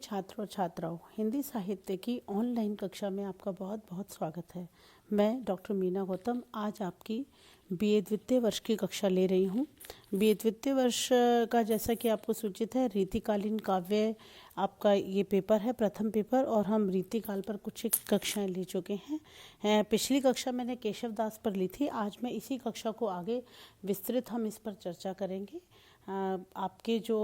छात्रों और छात्राओं, हिंदी साहित्य की ऑनलाइन कक्षा में आपका बहुत बहुत स्वागत है। मैं डॉक्टर मीना गौतम आज आपकी बीए द्वितीय वर्ष की कक्षा ले रही हूँ। बीए द्वितीय वर्ष का जैसा कि आपको सूचित है, रीतिकालीन काव्य आपका ये पेपर है, प्रथम पेपर, और हम रीतिकाल पर कुछ एक कक्षाएं ले चुके हैं। पिछली कक्षा मैंने केशव दास पर ली थी। आज मैं इसी कक्षा को आगे विस्तृत हम इस पर चर्चा करेंगे। आपके जो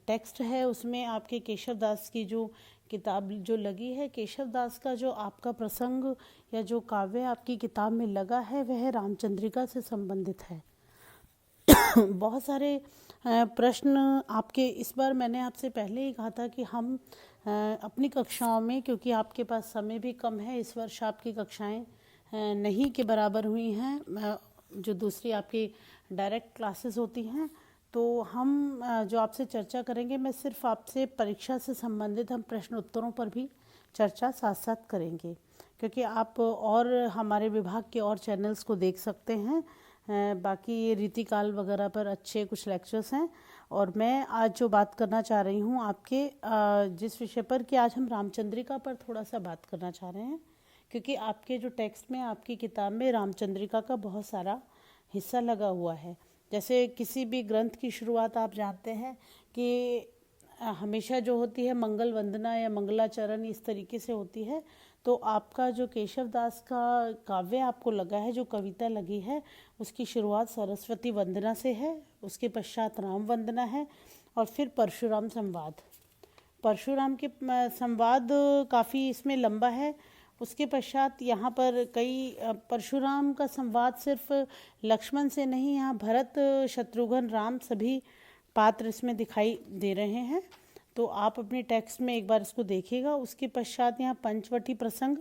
टेक्स्ट है उसमें आपके केशव दास की जो किताब जो लगी है, केशव दास का जो आपका प्रसंग या जो काव्य आपकी किताब में लगा है वह रामचंद्रिका से संबंधित है। बहुत सारे प्रश्न आपके इस बार मैंने आपसे पहले ही कहा था कि हम अपनी कक्षाओं में, क्योंकि आपके पास समय भी कम है, इस वर्ष आपकी कक्षाएं नहीं के बराबर हुई हैं जो दूसरी आपकी डायरेक्ट क्लासेस होती हैं, तो हम जो आपसे चर्चा करेंगे, मैं सिर्फ आपसे परीक्षा से संबंधित हम प्रश्न उत्तरों पर भी चर्चा साथ साथ करेंगे, क्योंकि आप और हमारे विभाग के और चैनल्स को देख सकते हैं। बाकी ये रीतिकाल वगैरह पर अच्छे कुछ लेक्चर्स हैं, और मैं आज जो बात करना चाह रही हूँ आपके जिस विषय पर, कि आज हम रामचंद्रिका पर थोड़ा सा बात करना चाह रहे हैं, क्योंकि आपके जो टेक्स्ट में आपकी किताब में रामचंद्रिका का बहुत सारा हिस्सा लगा हुआ है। जैसे किसी भी ग्रंथ की शुरुआत आप जानते हैं कि हमेशा जो होती है मंगल वंदना या मंगलाचरण इस तरीके से होती है, तो आपका जो केशव दास का काव्य आपको लगा है, जो कविता लगी है, उसकी शुरुआत सरस्वती वंदना से है, उसके पश्चात राम वंदना है, और फिर परशुराम संवाद। परशुराम के संवाद काफ़ी इसमें लंबा है। उसके पश्चात यहाँ पर कई परशुराम का संवाद सिर्फ लक्ष्मण से नहीं, यहाँ भरत, शत्रुघ्न, राम सभी पात्र इसमें दिखाई दे रहे हैं। तो आप अपने टेक्स्ट में एक बार इसको देखिएगा। उसके पश्चात यहाँ पंचवटी प्रसंग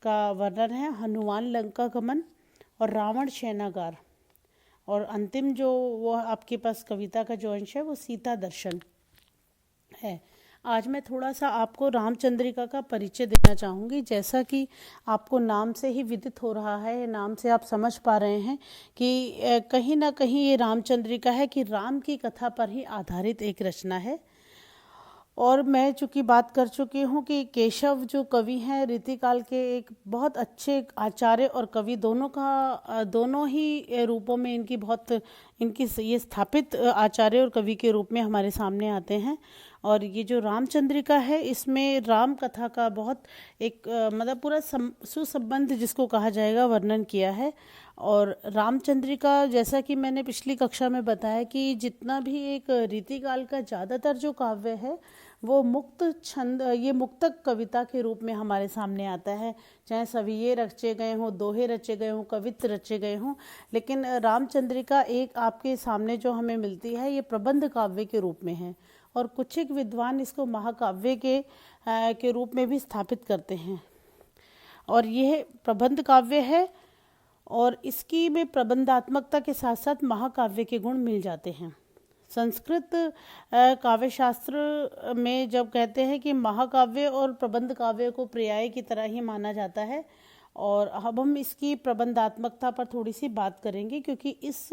का वर्णन है, हनुमान लंका गमन और रावण शयनागार, और अंतिम जो वो आपके पास कविता का जो अंश है वो सीता दर्शन है। आज मैं थोड़ा सा आपको रामचंद्रिका का परिचय देना चाहूँगी। जैसा कि आपको नाम से ही विदित हो रहा है, नाम से आप समझ पा रहे हैं कि कहीं ना कहीं ये रामचंद्रिका है कि राम की कथा पर ही आधारित एक रचना है। और मैं चूँकि बात कर चुकी हूँ कि केशव जो कवि हैं रीतिकाल के एक बहुत अच्छे आचार्य और कवि, दोनों ही रूपों में इनकी ये स्थापित आचार्य और कवि के रूप में हमारे सामने आते हैं। और ये जो रामचंद्रिका है, इसमें राम कथा का बहुत एक मतलब पूरा सुसंबंध जिसको कहा जाएगा वर्णन किया है। और रामचंद्रिका, जैसा कि मैंने पिछली कक्षा में बताया कि जितना भी एक रीतिकाल का ज़्यादातर जो काव्य है वो मुक्त छंद, ये मुक्तक कविता के रूप में हमारे सामने आता है। चाहे सविये रचे गए हों, दोहे रचे गए हों, कवित्त रचे गए हों, लेकिन रामचंद्रिका एक आपके सामने जो हमें मिलती है ये प्रबंध काव्य के रूप में है, और कुछ एक विद्वान इसको महाकाव्य के रूप में भी स्थापित करते हैं। और यह प्रबंध काव्य है, और इसकी में प्रबंधात्मकता के साथ साथ महाकाव्य के गुण मिल जाते हैं। संस्कृत काव्य शास्त्र में जब कहते हैं कि महाकाव्य और प्रबंध काव्य को पर्याय की तरह ही माना जाता है, और अब हम इसकी प्रबंधात्मकता पर थोड़ी सी बात करेंगे, क्योंकि इस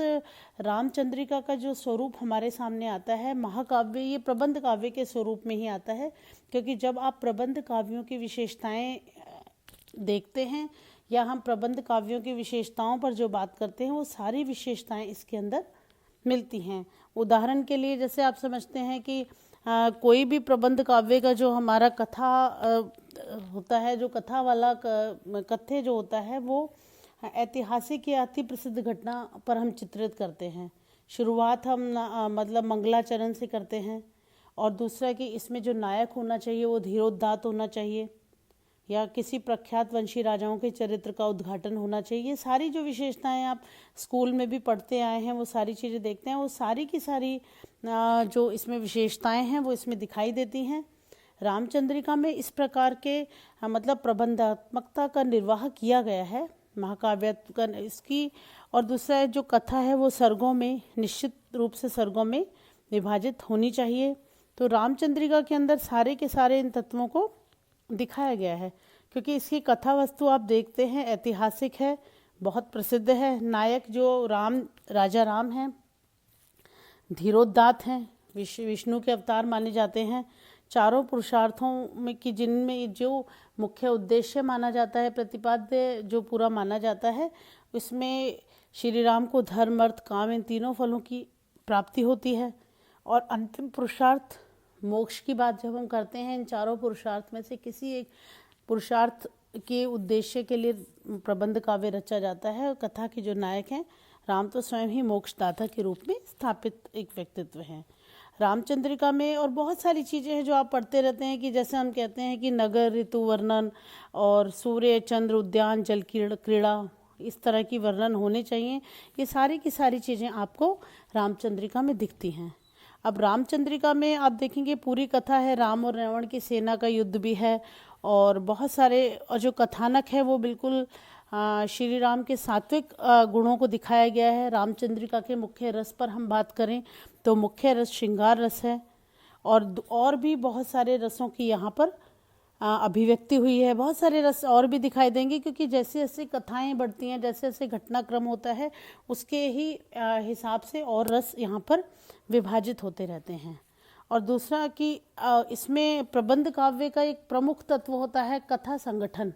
रामचंद्रिका का जो स्वरूप हमारे सामने आता है महाकाव्य, ये प्रबंध काव्य के स्वरूप में ही आता है। क्योंकि जब आप प्रबंध काव्यों की विशेषताएं देखते हैं या हम प्रबंध काव्यों की विशेषताओं पर जो बात करते हैं, वो सारी विशेषताएं इसके अंदर मिलती हैं। उदाहरण के लिए जैसे आप समझते हैं कि कोई भी प्रबंध काव्य का जो हमारा कथा होता है, जो कथा वाला कथ्य जो होता है, वो ऐतिहासिक या अति प्रसिद्ध घटना पर हम चित्रित करते हैं। शुरुआत हम मतलब मंगलाचरण से करते हैं, और दूसरा कि इसमें जो नायक होना चाहिए वो धीरोदात्त होना चाहिए, या किसी प्रख्यात वंशी राजाओं के चरित्र का उद्घाटन होना चाहिए। ये सारी जो विशेषताएं आप स्कूल में भी पढ़ते आए हैं, वो सारी चीज़ें देखते हैं, वो सारी की सारी जो इसमें विशेषताएं हैं वो इसमें दिखाई देती हैं। रामचंद्रिका में इस प्रकार के मतलब प्रबंधात्मकता का निर्वाह किया गया है महाकाव्य का इसकी। और दूसरा जो कथा है वो सर्गों में, निश्चित रूप से सर्गों में विभाजित होनी चाहिए। तो रामचंद्रिका के अंदर सारे के सारे इन तत्वों को दिखाया गया है, क्योंकि इसकी कथा वस्तु आप देखते हैं ऐतिहासिक है, बहुत प्रसिद्ध है। नायक जो राजा राम हैं, धीरोदात्त हैं, विष्णु के अवतार माने जाते हैं। चारों पुरुषार्थों में कि जिनमें जो मुख्य उद्देश्य माना जाता है, प्रतिपाद्य जो पूरा माना जाता है, इसमें श्री राम को धर्म अर्थ काम इन तीनों फलों की प्राप्ति होती है। और अंतिम पुरुषार्थ मोक्ष की बात जब हम करते हैं, इन चारों पुरुषार्थ में से किसी एक पुरुषार्थ के उद्देश्य के लिए प्रबंध काव्य रचा जाता है। और कथा के जो नायक हैं राम तो स्वयं ही मोक्षदाता के रूप में स्थापित एक व्यक्तित्व हैं। रामचंद्रिका में और बहुत सारी चीज़ें हैं जो आप पढ़ते रहते हैं कि जैसे हम कहते हैं कि नगर, ऋतु वर्णन और सूर्य, चंद्र, उद्यान, जल क्रीड़ा, इस तरह की वर्णन होने चाहिए। ये सारी की सारी चीज़ें आपको रामचंद्रिका में दिखती हैं। अब रामचंद्रिका में आप देखेंगे पूरी कथा है, राम और रावण की सेना का युद्ध भी है और बहुत सारे, और जो कथानक है वो बिल्कुल श्री राम के सात्विक गुणों को दिखाया गया है। रामचंद्रिका के मुख्य रस पर हम बात करें तो मुख्य रस श्रृंगार रस है और भी बहुत सारे रसों की यहाँ पर अभिव्यक्ति हुई है। बहुत सारे रस और भी दिखाई देंगे क्योंकि जैसे जैसे कथाएं बढ़ती हैं, जैसे जैसे घटनाक्रम होता है, उसके ही हिसाब से और रस यहाँ पर विभाजित होते रहते हैं। और दूसरा कि इसमें प्रबंध काव्य का एक प्रमुख तत्व होता है कथा संगठन।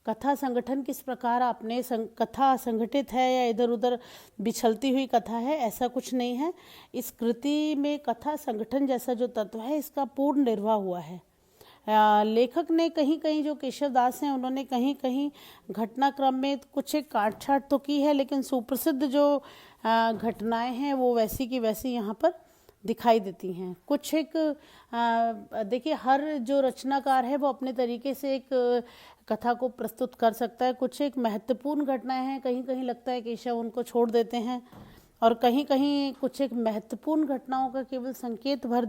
कथा संगठन किस प्रकार आपने कथा संगठित है या इधर उधर बिछलती हुई कथा है, ऐसा कुछ नहीं है। इस कृति में कथा संगठन जैसा जो तत्व है इसका पूर्ण निर्वाह हुआ है। लेखक ने कहीं कहीं, जो केशव दास हैं, उन्होंने कहीं कहीं घटनाक्रम में कुछ एक काट छाट तो की है, लेकिन सुप्रसिद्ध जो घटनाएं हैं वो वैसी की वैसी यहाँ पर दिखाई देती हैं। कुछ एक देखिए, हर जो रचनाकार है वो अपने तरीके से एक कथा को प्रस्तुत कर सकता है। कुछ एक महत्वपूर्ण घटनाएं हैं, कहीं कहीं लगता है केशव उनको छोड़ देते हैं, और कहीं कहीं कुछ एक महत्वपूर्ण घटनाओं का केवल संकेत भर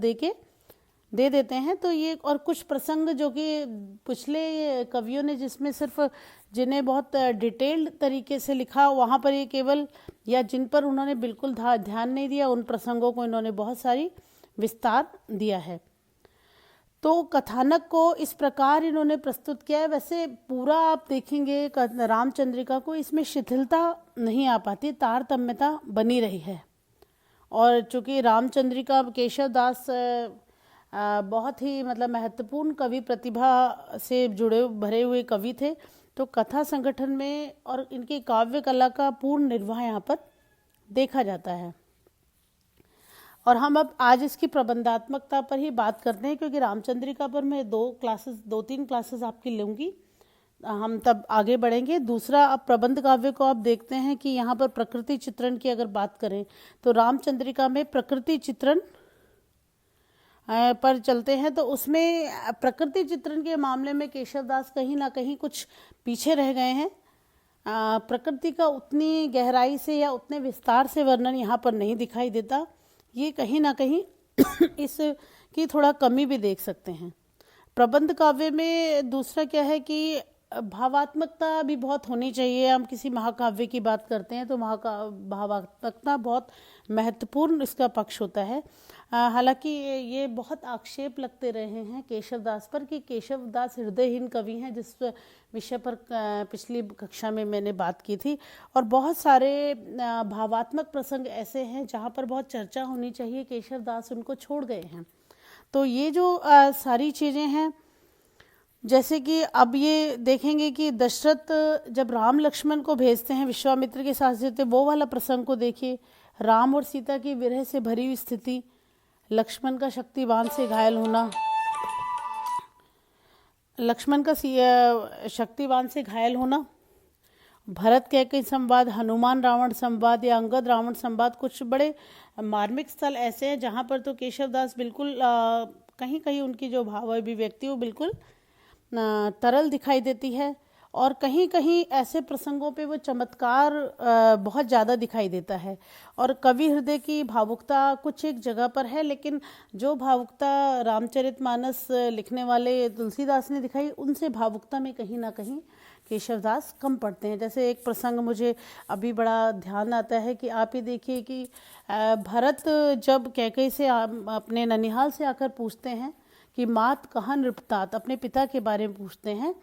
दे देते हैं। तो ये, और कुछ प्रसंग जो कि पिछले कवियों ने जिसमें सिर्फ जिन्हें बहुत डिटेल्ड तरीके से लिखा, वहाँ पर ये केवल, या जिन पर उन्होंने बिल्कुल ध्यान नहीं दिया, उन प्रसंगों को इन्होंने बहुत सारी विस्तार दिया है। तो कथानक को इस प्रकार इन्होंने प्रस्तुत किया है। वैसे पूरा आप देखेंगे रामचंद्रिका को, इसमें शिथिलता नहीं आ पाती, तारतम्यता बनी रही है। और चूँकि रामचंद्रिका केशव दास बहुत ही मतलब महत्वपूर्ण कवि प्रतिभा से जुड़े भरे हुए कवि थे, तो कथा संगठन में और इनकी काव्य कला का पूर्ण निर्वाह यहाँ पर देखा जाता है। और हम अब आज इसकी प्रबंधात्मकता पर ही बात करते हैं, क्योंकि रामचंद्रिका पर मैं 2-3 क्लासेस आपकी लूँगी, हम तब आगे बढ़ेंगे। दूसरा, अब प्रबंध काव्य को आप देखते हैं कि यहाँ पर प्रकृति चित्रण की अगर बात करें तो रामचंद्रिका में प्रकृति चित्रण पर चलते हैं, तो उसमें प्रकृति चित्रण के मामले में केशव दास कहीं ना कहीं कुछ पीछे रह गए हैं। प्रकृति का उतनी गहराई से या उतने विस्तार से वर्णन यहाँ पर नहीं दिखाई देता। ये कहीं ना कहीं इसकी थोड़ा कमी भी देख सकते हैं। प्रबंध काव्य में दूसरा क्या है कि भावात्मकता भी बहुत होनी चाहिए। हम किसी महाकाव्य की बात करते हैं तो भावात्मकता बहुत महत्वपूर्ण इसका पक्ष होता है। हालांकि ये बहुत आक्षेप लगते रहे हैं केशव दास पर कि केशव दास हृदयहीन कवि हैं, जिस विषय पर पिछली कक्षा में मैंने बात की थी। और बहुत सारे भावात्मक प्रसंग ऐसे हैं जहाँ पर बहुत चर्चा होनी चाहिए, केशव दास उनको छोड़ गए हैं। तो ये जो सारी चीज़ें हैं, जैसे कि अब ये देखेंगे कि दशरथ जब राम लक्ष्मण को भेजते हैं विश्वामित्र के साथ से, वो वाला प्रसंग को देखिए। राम और सीता की विरह से भरी हुई स्थिति, लक्ष्मण का शक्तिवान से घायल होना, लक्ष्मण का शक्तिवान से घायल होना, भरत कैकेयी संवाद, हनुमान रावण संवाद या अंगद रावण संवाद, कुछ बड़े मार्मिक स्थल ऐसे हैं जहाँ पर तो केशवदास बिल्कुल कहीं कहीं उनकी जो भाव अभिव्यक्ति वो बिल्कुल तरल दिखाई देती है, और कहीं कहीं ऐसे प्रसंगों पे वो चमत्कार बहुत ज़्यादा दिखाई देता है। और कवि हृदय की भावुकता कुछ एक जगह पर है, लेकिन जो भावुकता रामचरितमानस लिखने वाले तुलसीदास ने दिखाई, उनसे भावुकता में कहीं ना कहीं केशवदास कम पड़ते हैं। जैसे एक प्रसंग मुझे अभी बड़ा ध्यान आता है कि आप ये देखिए कि भरत जब कैकेयी से अपने ननिहाल से आकर पूछते हैं कि मात कहाँ नृपतात, अपने पिता के बारे में पूछते हैं,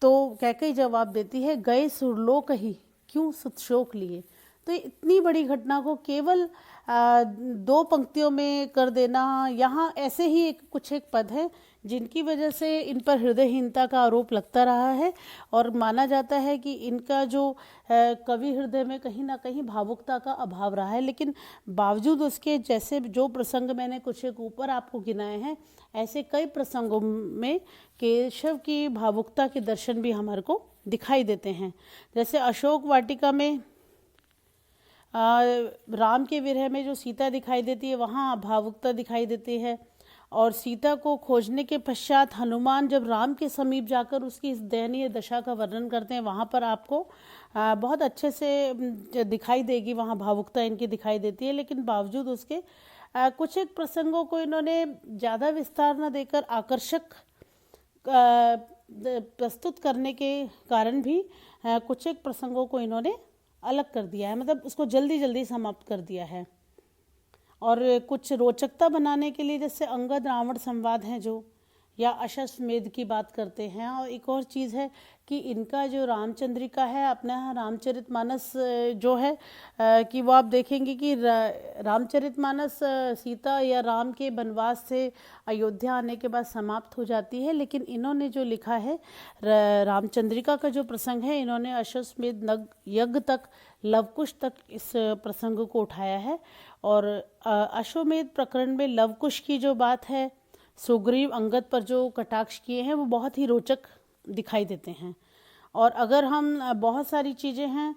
तो कैकेयी जवाब देती है, गए सुरलोक ही क्यों सुत शोक लिए। तो इतनी बड़ी घटना को केवल 2 पंक्तियों में कर देना, यहाँ ऐसे ही कुछ एक पद है जिनकी वजह से इन पर हृदयहीनता का आरोप लगता रहा है और माना जाता है कि इनका जो कवि हृदय में कहीं ना कहीं भावुकता का अभाव रहा है। लेकिन बावजूद उसके, जैसे जो प्रसंग मैंने कुछ एक ऊपर आपको गिनाए हैं, ऐसे कई प्रसंगों में केशव की भावुकता के दर्शन भी हमारे को दिखाई देते हैं। जैसे अशोक वाटिका में राम के विरह में जो सीता दिखाई देती है, वहाँ भावुकता दिखाई देती है। और सीता को खोजने के पश्चात हनुमान जब राम के समीप जाकर उसकी इस दयनीय दशा का वर्णन करते हैं, वहाँ पर आपको बहुत अच्छे से दिखाई देगी, वहाँ भावुकता इनकी दिखाई देती है। लेकिन बावजूद उसके कुछ एक प्रसंगों को इन्होंने ज़्यादा विस्तार न देकर आकर्षक प्रस्तुत करने के कारण भी कुछ एक प्रसंगों को इन्होंने अलग कर दिया है, मतलब उसको जल्दी जल्दी समाप्त कर दिया है। और कुछ रोचकता बनाने के लिए जैसे अंगद रावण संवाद हैं जो, या अश्वमेध की बात करते हैं। और एक और चीज़ है कि इनका जो रामचंद्रिका है, अपना रामचरितमानस जो है कि वो आप देखेंगे कि रामचरितमानस सीता या राम के वनवास से अयोध्या आने के बाद समाप्त हो जाती है। लेकिन इन्होंने जो लिखा है रामचंद्रिका का जो प्रसंग है, इन्होंने अश्वमेध यज्ञ तक, लवकुश तक इस प्रसंग को उठाया है। और अश्वमेध प्रकरण में लवकुश की जो बात है, सुग्रीव अंगद पर जो कटाक्ष किए हैं, वो बहुत ही रोचक दिखाई देते हैं। और अगर हम बहुत सारी चीज़ें हैं,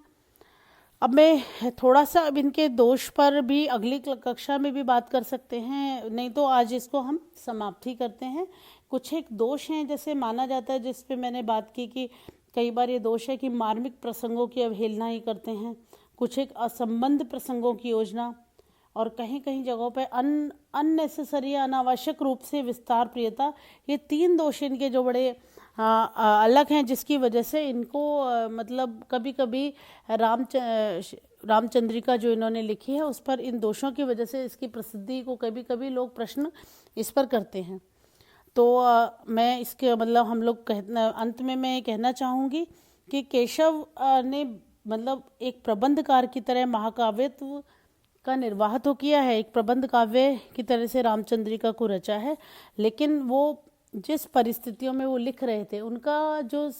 अब मैं थोड़ा सा अब इनके दोष पर भी अगली कक्षा में भी बात कर सकते हैं, नहीं तो आज इसको हम समाप्त ही करते हैं। कुछ एक दोष हैं, जैसे माना जाता है, जिस पे मैंने बात की कि कई बार ये दोष है कि मार्मिक प्रसंगों की अवहेलना ही करते हैं, कुछ एक असंबद्ध प्रसंगों की योजना, और कहीं कहीं जगहों पे अननेसेसरी, अनावश्यक रूप से विस्तार प्रियता, ये 3 दोष इनके जो बड़े अलग हैं, जिसकी वजह से इनको मतलब कभी कभी रामचंद्रिका जो इन्होंने लिखी है, उस पर इन दोषों की वजह से इसकी प्रसिद्धि को कभी कभी लोग प्रश्न इस पर करते हैं। तो मैं इसके मतलब हम लोग अंत में मैं कहना चाहूँगी कि केशव ने मतलब एक प्रबंधकार की तरह महाकाव्यत्व का निर्वाह तो किया है, एक प्रबंध काव्य की तरह से रामचंद्रिका को रचा है। लेकिन वो जिस परिस्थितियों में वो लिख रहे थे, उनका जो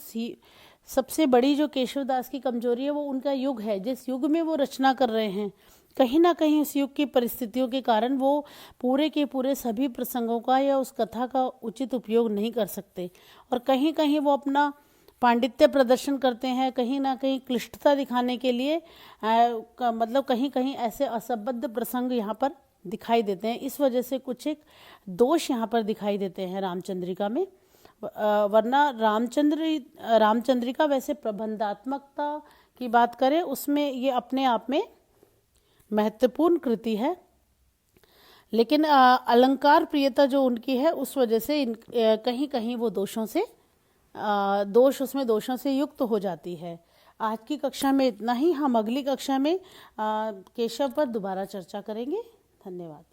सबसे बड़ी जो केशवदास की कमजोरी है, वो उनका युग है। जिस युग में वो रचना कर रहे हैं, कहीं ना कहीं उस युग की परिस्थितियों के कारण वो पूरे के पूरे सभी प्रसंगों का या उस कथा का उचित उपयोग नहीं कर सकते, और कहीं कहीं वो अपना पांडित्य प्रदर्शन करते हैं, कहीं ना कहीं क्लिष्टता दिखाने के लिए मतलब कहीं कहीं ऐसे असंबद्ध प्रसंग यहाँ पर दिखाई देते हैं। इस वजह से कुछ एक दोष यहाँ पर दिखाई देते हैं रामचंद्रिका में। वरना रामचंद्रिका वैसे प्रबंधात्मकता की बात करें, उसमें ये अपने आप में महत्वपूर्ण कृति है। लेकिन अलंकार प्रियता जो उनकी है, उस वजह से कहीं कहीं वो दोषों से युक्त हो जाती है। आज की कक्षा में इतना ही। हम अगली कक्षा में केशव पर दोबारा चर्चा करेंगे। धन्यवाद।